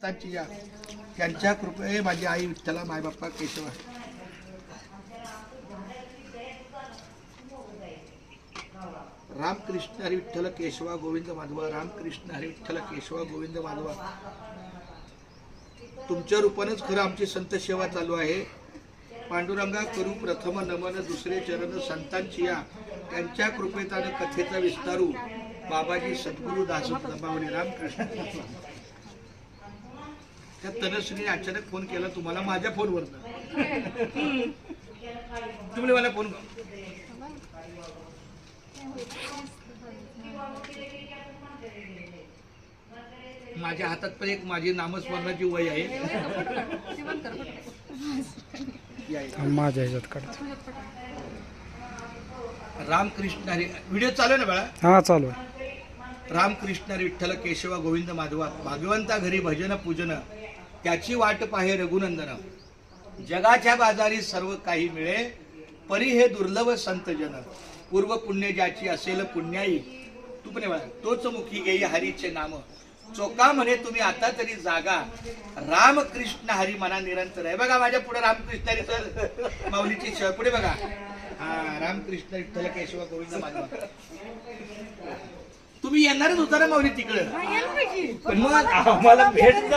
त्यांच्या कृपे माझी आई विठ्ठला मायबाप्पा केशवा रामकृष्ण हरी विठ्ठल केशवा गोविंद माधवा रामकृष्ण हरी विठ्ठल केशवा गोविंद माधवा तुमच्या रूपानेच खरं आमची संत सेवा चालू आहे। पांडुरंगा करू प्रथम नमन दुसरे चरण संतांची या त्यांच्या कृपेताने कथेचा विस्तारू बाबाजी सद्गुरु दास बाबाने रामकृष्ण। त्या तनश्रीने अचानक फोन केला तुम्हाला माझ्या फोनवर तुम्ही मला फोन माझ्या हातात पण एक माझी नामस्मरणाची वही आहे माझ्या ह्याच्यात काढतो। रामकृष्ण हरी व्हिडिओ चालू आहे ना बाळा? हा चालू आहे। रामकृष्ण हरी विठ्ठल केशवा गोविंद माधवा भागवंता घरी भजन पूजन त्याची वाट पाहे रघुनंदन जगाच्या बाजारी सर्व काही मिळे परी हे दुर्लभ संत जन पूर्व पुण्य ज्याची असेल पुण्याई तू पण तोच मुखी घेई हरीचे नाम चोका म्हणे तुम्ही आता तरी जागा रामकृष्ण हरी मना निरंतर आहे। बघा माझ्या पुढे रामकृष्ण हरी माऊलीची पुढे बघा हा रामकृष्ण विठ्ठल केशव गोविंद माधवा तुम्ही येणारच होता ना माऊली तिकडे पण मग आम्हाला भेट